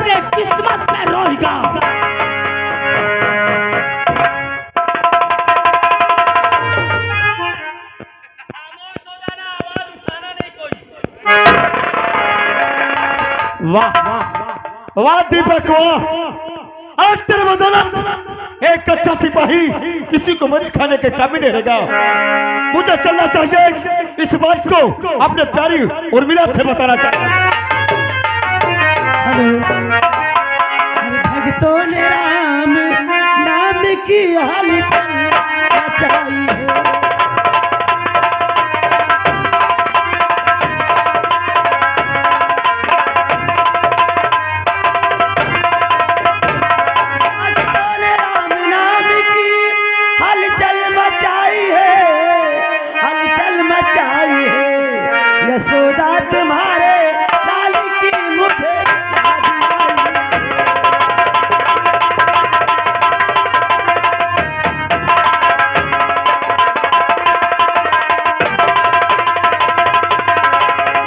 अपने किस्मत पे रोएगा। वाह वाह दीपक वाह, आज तेरे बदौलत एक कच्चा सिपाही किसी को मरी खाने के काबिल नहीं रहेगा। मुझे चलना चाहिए, इस बात को अपने प्यारी उर्मिला से बताना चाहिए। भक्तों ने राम नाम की हाल चाहिए। यशोदा तुम्हारे लाल की मुझे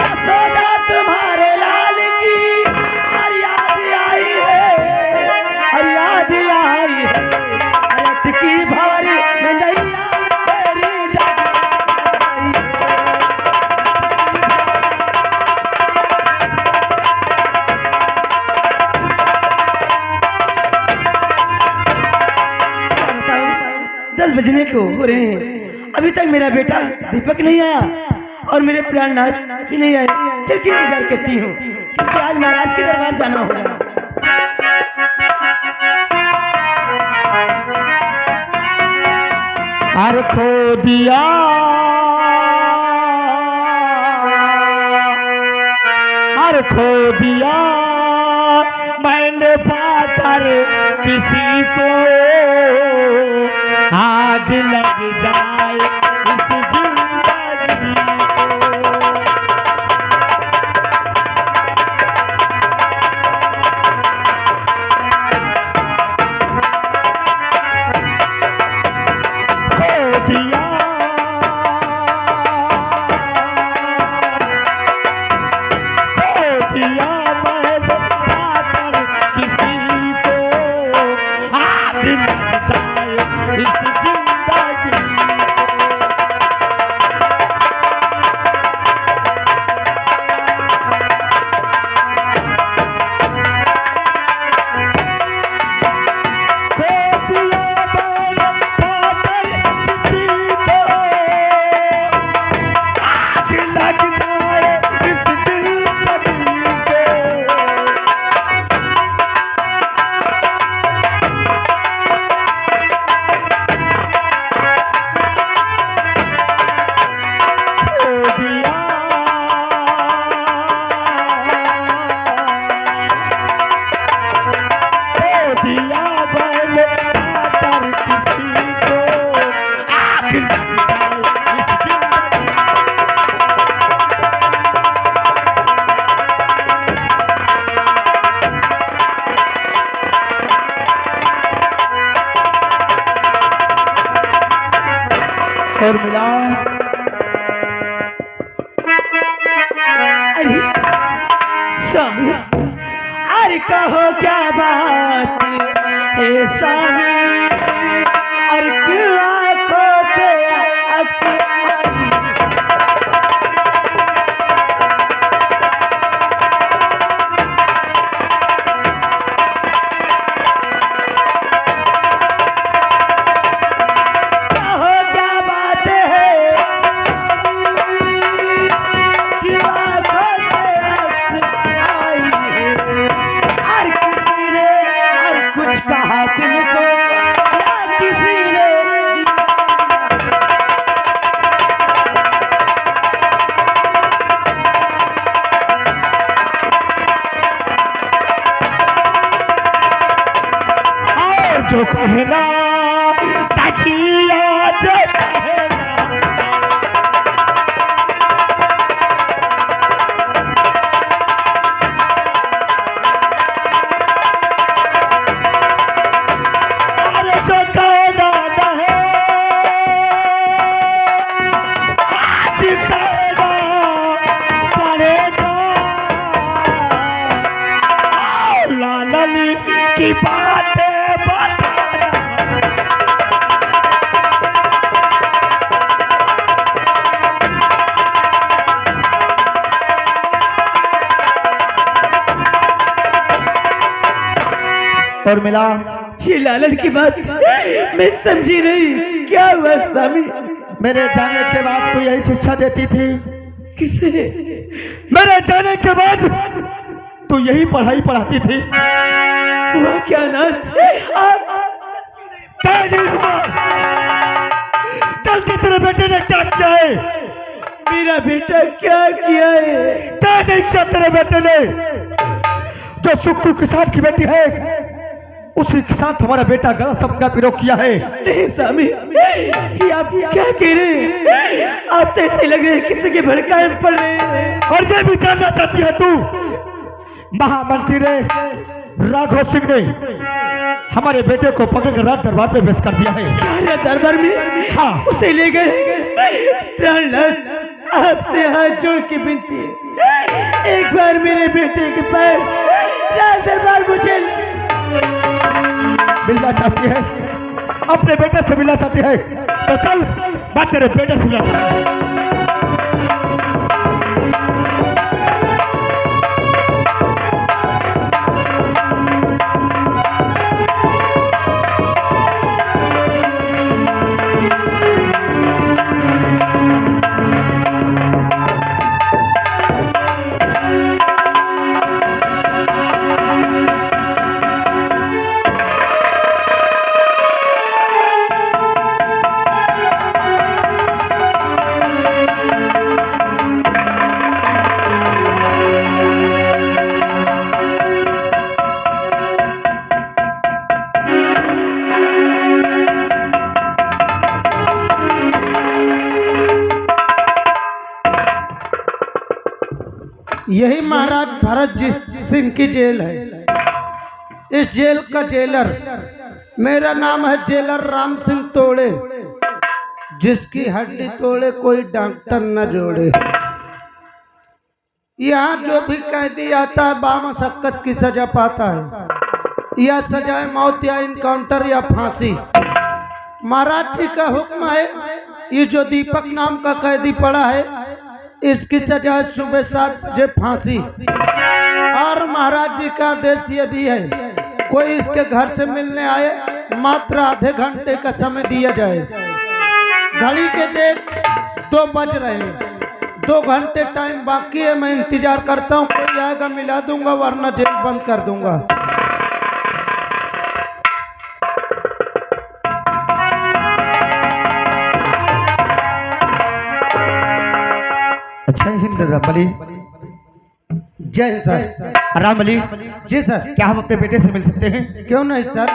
यशोदा तुम्हारे लाल की याद आई है, याद आई है। अटकी भंवरी में नैया बजने को हो रहे हैं, अभी तक मेरा बेटा दीपक नहीं आया और मेरे प्राणनाथ भी नहीं आए। चल क्यों इंतजार करती हूँ, क्योंकि आज महाराज के दरबार जाना होगा। अरे खो दिया अरे खो दिया मैंने पाकर किसी को, आग लग जाए इस जिंदगी को। खो दिया मैंने पाकर किसी को, आग लग जाए इस और मिला। अरे कहो क्या बात है स्वामी, और क्यों आंखों से जो कहना तकिया जो कहना, अरे जो कहना है आज कहना पड़ेगा। की बातें बताना। और मिला ये लालन की बात मैं समझी नहीं, क्या हुआ स्वामी? मेरे जाने के बाद तू यही शिक्षा देती थी। किसे? मेरे जाने के बाद तू यही पढ़ाई पढ़ाती थी। हुआ क्या नाथ? चल तेरे बेटे ने क्या किया है? मेरा बेटा क्या किया है? क्या नहीं किया तेरे बेटे ने? जो सुक्कू किसान की बेटी है उसी के साथ हमारा बेटा गलत सपना प्रयोग किया है। नहीं स्वामी, ये आप क्या कह रहे हैं? आप तो ऐसे लग रहे हैं किसी के भड़काए पड़ रहे हैं। और ये भी जानना चाहती है तू? महामंत्री राघव सिंह ने हमारे बेटे को पकड़कर रात दरबार पे पेश कर दिया है। क्या दरबार में? हाँ, उसे ले गए। आपसे हाथ जोड़ के विनती है, एक बार मेरे बेटे के पास रात दरबार मुझे मिलना चाहती है, अपने बेटे से मिलना चाहती है तो चल मैं तेरे बेटे से मिला। यही महाराज भरत सिंह की जेल है। इस जेल का जेलर, मेरा नाम है जेलर राम सिंह तोड़े, जिसकी हड्डी तोड़े कोई डॉक्टर न जोड़े। यहाँ जो भी कैदी आता है बामशक्कत की सजा पाता है, या सजाए मौत या इनकाउंटर या फांसी। महाराज जी का हुक्म है, ये जो दीपक नाम का कैदी पड़ा है इसकी सजा सुबह 7 बजे फांसी। और महाराज जी का आदेश ये भी है, कोई इसके घर से मिलने आए मात्र आधे घंटे का समय दिया जाए। घड़ी के देख 2 बज रहे हैं, 2 घंटे टाइम बाकी है। मैं इंतजार करता हूँ, कोई आएगा मिला दूंगा वरना जेल बंद कर दूंगा। जय हिंद रामबली। जय हिंद सर। रामबली जी सर। क्या हम अपने बेटे से मिल सकते हैं? क्यों नहीं सर,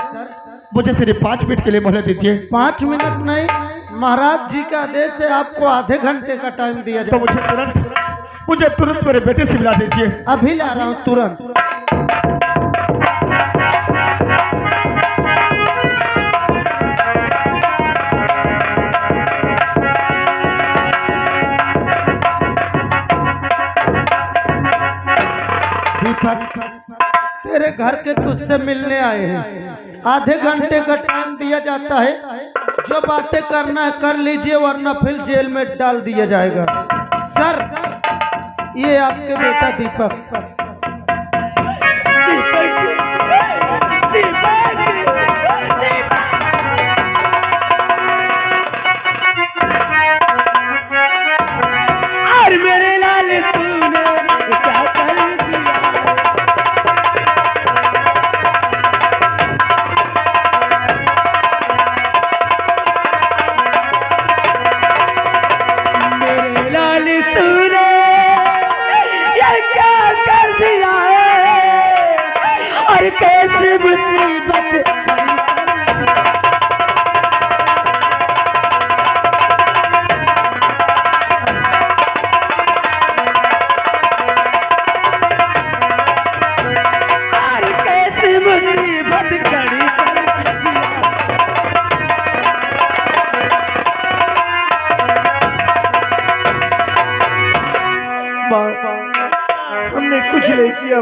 मुझे सिर्फ 5 मिनट के लिए मोहलत दीजिए। 5 मिनट नहीं, महाराज जी का आदेश है, आपको आधे घंटे का टाइम दिया तो जाए। मुझे तुरंत मेरे बेटे से मिला दीजिए। अभी ला रहा हूँ तुरंत। तेरे घर के तुझसे मिलने आए हैं, आधे घंटे का टाइम दिया जाता है। जो बातें करना है कर लीजिए वरना फिर जेल में डाल दिया जाएगा। सर, ये आपके बेटा दीपक। और मेरे लाल तूने क्या कर दिया? मेरे लाल तूने ये क्या कर दिया है? और कैसे मुसीबत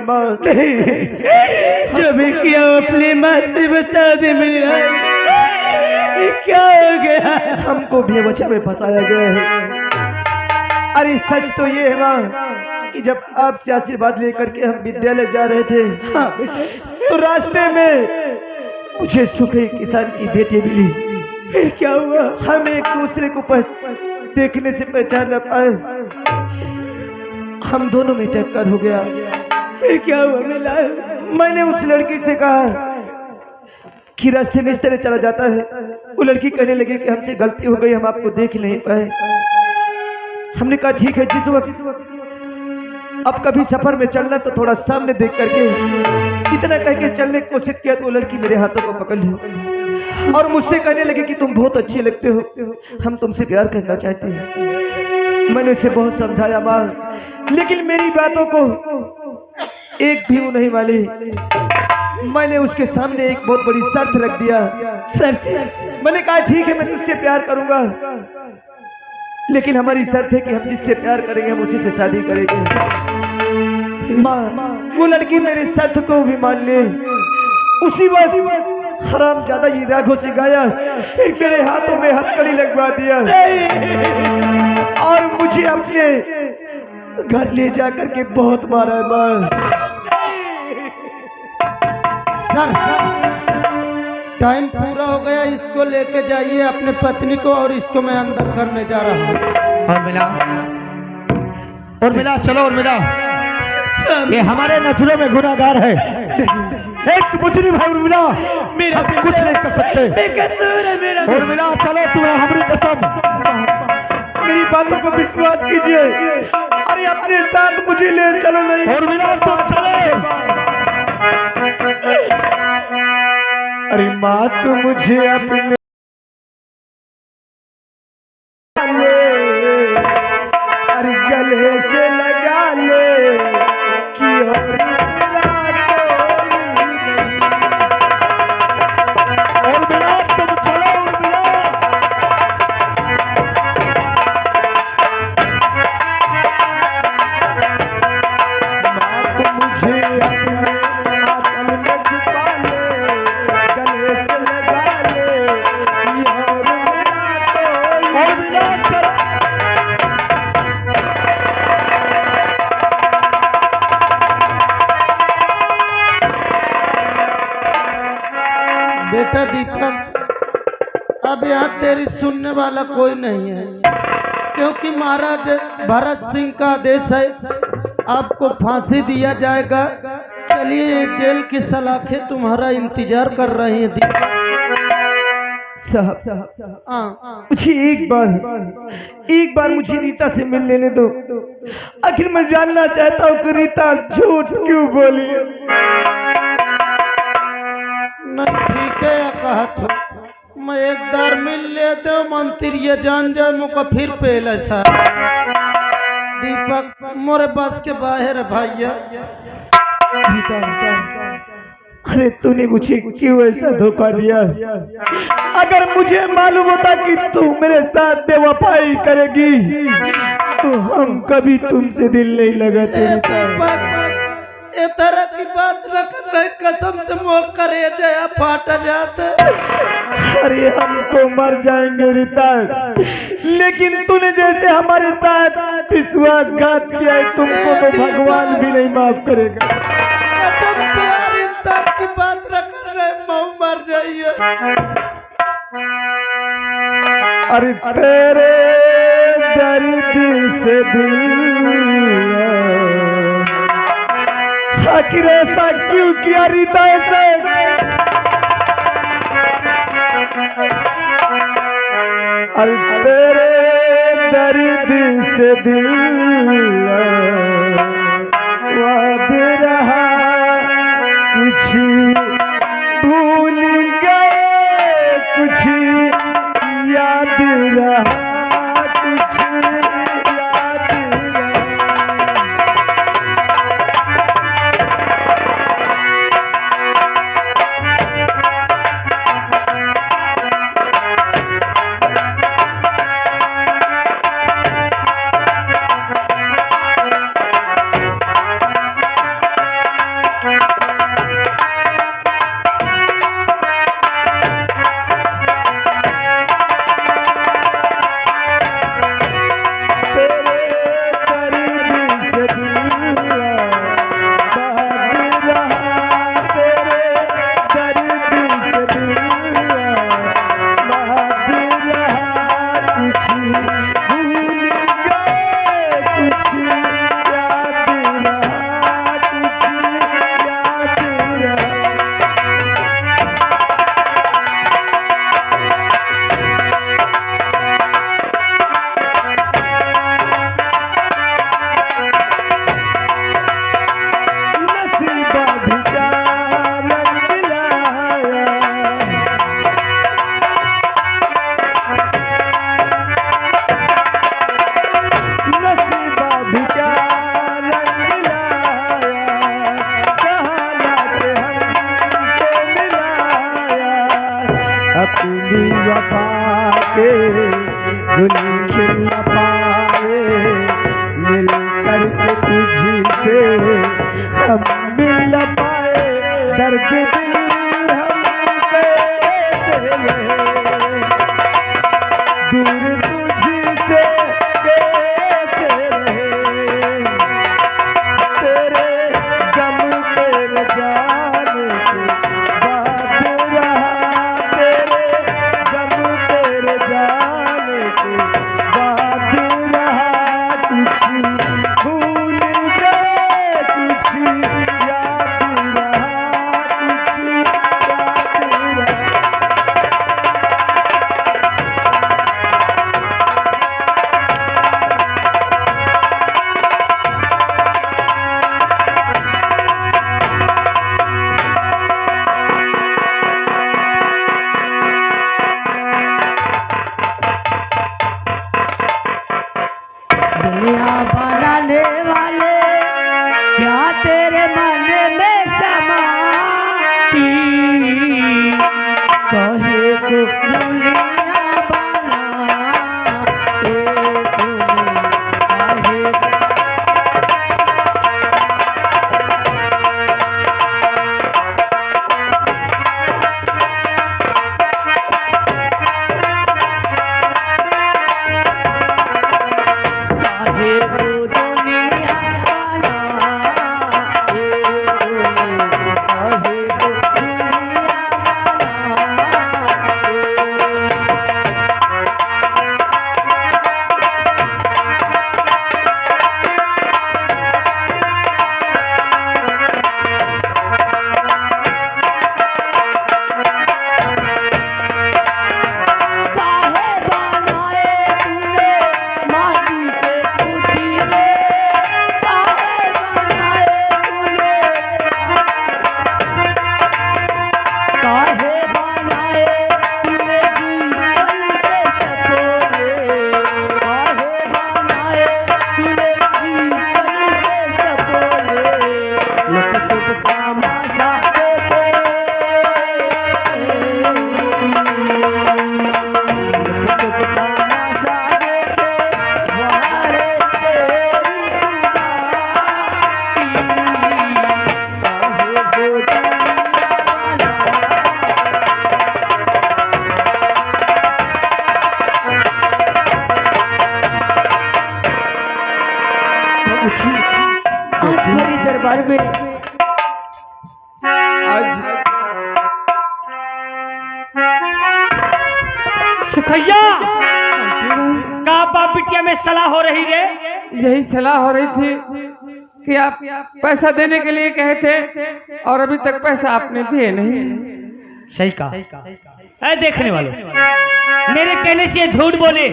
माँ। जो भी किया अपनी माँ से बता दे मेरा। ये क्या हो गया? हमको बेवजह में फंसाया गया है। अरे सच तो ये है माँ कि जब आपसे आशीर्वाद लेकर के हम विद्यालय जा रहे थे, हाँ तो रास्ते में मुझे सुखी किसान की बेटी मिली। फिर क्या हुआ? हम एक दूसरे को देखने से पहचान न पाए, हम दोनों में टक्कर हो गया। फिर क्या हुआ मिला? मैंने उस लड़की से कहा कि रास्ते में इस तरह चला जाता है। वो लड़की कहने लगी कि हमसे गलती हो गई, हम आपको देख नहीं पाए। हमने कहा ठीक है, जिस वक्त अब कभी सफर में चलना तो थोड़ा सामने देख करके, इतना कह के चलने की कोशिश किया तो वो लड़की मेरे हाथों को पकड़ ली और मुझसे कहने लगी कि तुम बहुत अच्छे लगते हो, हम तुमसे प्यार करना चाहते हैं। मैंने उसे बहुत समझाया माँ, लेकिन मेरी बातों को एक भी वो नहीं मानी। मैंने उसके सामने एक बहुत बड़ी शर्त रख दिया। शर्त? मैंने कहा ठीक है मैं तुझसे प्यार करूंगा, लेकिन हमारी शर्त है कि हम जिससे प्यार करेंगे हम उसी से शादी करेंगे। माँ वो लड़की मेरी शर्त को भी मान ले। उसी वक्त हराम ज्यादा ये राघो से गाया, फिर मेरे हाथों में हथकड़ी लगवा दिया और मुझे अपने घर ले जा करके बहुत मारा। माँ टाइम पूरा हो गया, इसको लेके जाइए अपने पत्नी को और इसको मैं अंदर करने जा रहा हूँ। और मिला चलो और मिला, ये हमारे नजरों में गुनाहगार है। एक मुजरिम है उर्मिला, मेरा कुछ नहीं कर सकते। बेकसूर है मेरा। उर्मिला चलो, तुम्हें हमारी कसम। मेरी बातों को विश्वास कीजिए। अरे अपने साथ मुझे ले चलो। नहीं उर्मिला तुम चलो। अरे माँ तू मुझे अपने अरे गले से लगा ले कि उर्मिला तुम चलो। उर्मिला माँ तू मुझे अपने आंचल में छुपा ले, गले से लगा ले कि उर्मिला चलो। बेटा दीपक, अब यहाँ तेरी सुनने वाला कोई नहीं है, क्योंकि महाराज भरत सिंह का आदेश है, आपको फांसी दिया जाएगा। चलिए जेल की सलाखें तुम्हारा इंतजार कर रही हैं दीपक। साहब हाँ मुझे एक बार मुझे रीता से मिल लेने दो। आखिर मैं जानना चाहता हूँ कि रीता झूठ क्यों बोली। नहीं ठीक है या कहा तो मैं एक बार मिल ले दो मंत्री ये जान जाए मुझको फिर पहले सा। दीपक मोरे बस के बाहर है भैया। अरे तूने मुझे क्यों ऐसा धोखा दिया? अगर मुझे मालूम होता कि तू मेरे साथ बेवफाई करेगी तो हम कभी तुमसे दिल नहीं लगाते। ए तरह की बात न करना, कसम से मोर करे जया फाट जाते। अरे हम तो मर जाएंगे रीता, लेकिन तूने जैसे हमारे साथ विश्वासघात किया है तुमको तो भगवान भी नहीं माफ करेगा। कसम से यार इंसान की बात न कर रहे, मऊ मर जाइए। अरे तेरे दर्द से दिल आखिर ऐसा क्यों किया रीता ऐसे? अरे तेरे दर्द से दिल वाद रहा, कुछ भूल गए, कुछ याद रहा, कुछ याद रहा। न पाए दर्द दिल हम कैसे रहे, दूर तुझसे कैसे रहे, तेरे गम तेरे जाने के बाद रहा, तेरे गम तेरे जाने के बाद रहा, कुछ भूल गए कुछ याद रहा, कुछ याद रहा। दुनिया बनाने वाले क्या तेरे मन में समाती, कहे तो दुनिया बनाए तूने, काहे वो दुनिया बनाए तूने, काहे वो दुनिया काहे बनाए तूने माटी के पुतले, काहे बनाए तूने, काहे बनाए तूने जीवन के सकोरे, काहे बनाए तूने जीवन के सकोरे, लुक चुप तमाशा देखे, लुक चुप तमाशा देखे, वारे तेरी आज मेरे दरबार में आज सुखैया का बाप बिटिया में सलाह हो रही रे? यही सलाह हो रही थी कि आप पैसा देने के लिए कहे थे और अभी तक पैसा आपने दिए नहीं। सही कहा। ऐ देखने वाले, मेरे कहने से ये झूठ बोले,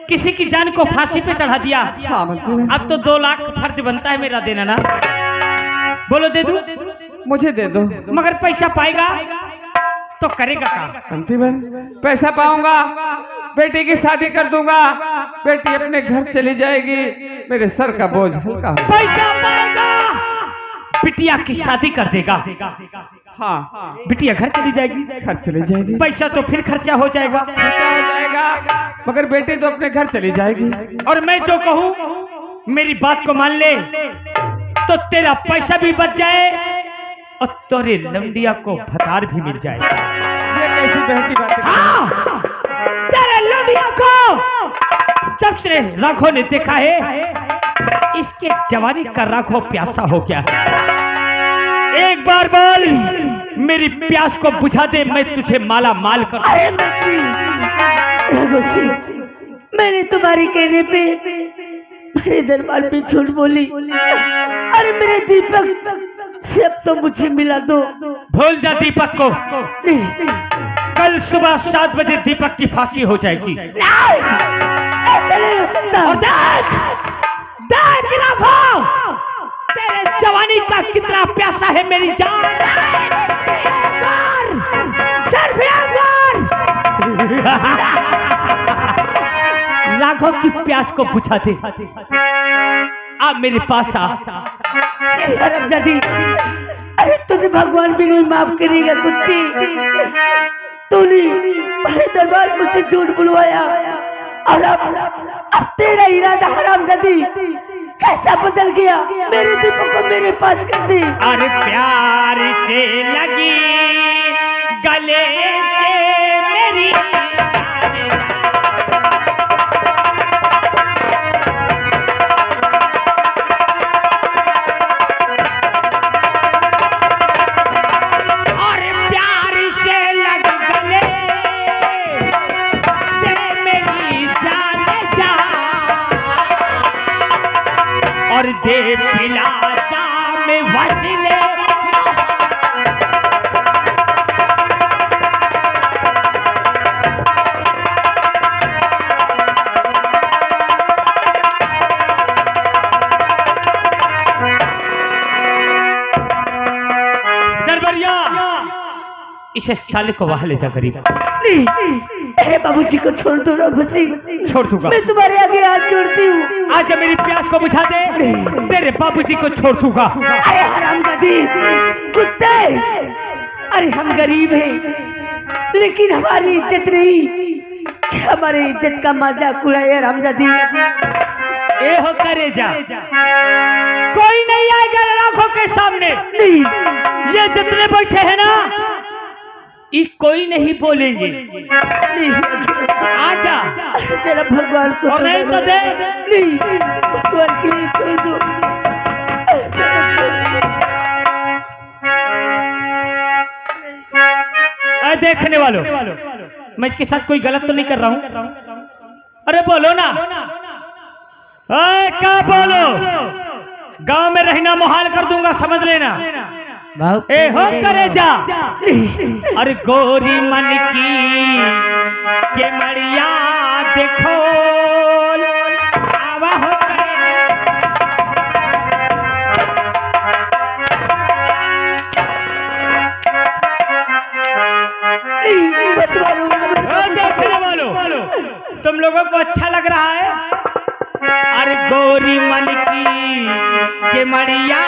किसी की जान को फांसी पे चढ़ा दिया। हाँ मंत्री, अब तो 2 लाख फर्ज बनता है मेरा देना ना। बोलो दे दूं? मुझे दे दो। मगर पैसा पाएगा तो करेगा काम। मंत्री बहन, पैसा पाऊंगा, बेटी की शादी कर दूंगा, बेटी अपने घर चली जाएगी, मेरे सर का बोझ हल्का हो। पैसा पाएगा, बिटिया की शादी कर देगा। हाँ, बिटिया घर चली जाएगी, घर चली जाएगी, पैसा तो फिर खर्चा हो जाएगा। खर्चा हो जाएगा, मगर बेटी तो अपने घर चली जाएगी। और मैं जो कहूँ मेरी बात को मान ले, तो तेरा पैसा भी बच जाए और तेरे लंडिया को भतार भी मिल जाए। ये कैसी बहन की बात है? हाँ, तेरे लंडिया को जब से राघव ने देखा है, इसके जवानी का राघव प्यासा हो गया है। एक बार बोल, मेरी प्यास को बुझा दे, मैं तुझे माला माल कर। अरे मैंने तुम्हारी कहने पे मेरे दरबार पे झूठ बोली। अरे मेरे दीपक से अब तो मुझे मिला दो। भूल जा दीपक को, कल सुबह 7 बजे दीपक की फांसी हो जाएगी। ऐसे नहीं हो सकता। और देख राघव, तेरे जवानी का कितना प्यासा है मेरी जान। राघव की प्यास को बुझा दे, आप मेरे पास आ। दादी, अरे तुझे भगवान भी नहीं माफ करेगा कुत्ती। तूने मेरे दरबार मुझसे झूठ बुलवाया और अब तेरा इरादा हराम दादी कैसा बदल गया, मेरे दीपक को मेरे पास कर दी। अरे प्यार से लगी गले से मेरी और दे पिला में वसीले दरबारिया इसे साले को वहां ले जा गरीब। अरे बाबूजी को छोड़ दो रघु सिंह। छोड़ दूंगा, मैं तुम्हारे आगे हाथ जोड़ती हूँ। आज मेरी प्यास को बुझा दे, तेरे बाबूजी को छोड़ दूंगा। अरे हरामजादी कुत्ते, अरे हम गरीब हैं लेकिन हमारी इज्जत नहीं, हमारी इज्जत का मजाक उड़ाए हरामजादी। ए हो करे जा, कोई नहीं आएगा आंखों के सामने। नहीं, ये जितने बैठे हैं ना, ये कोई नहीं बोलेंगे। आजा चलो भगवान को और नहीं तो दे। नहीं, भगवान के लिए छोड़ दो। देखने वालों, मैं इसके साथ कोई गलत तो नहीं कर रहा हूँ? अरे बोलो ना, क्या बोलो? गांव में रहना मुहाल कर दूंगा, समझ लेना। ए हो करे जा, अरे गोरी मन की के मड़िया देखो आवा हो देखने वालों, तुम लोगों को अच्छा लग रहा है? अरे गोरी मन की के मड़िया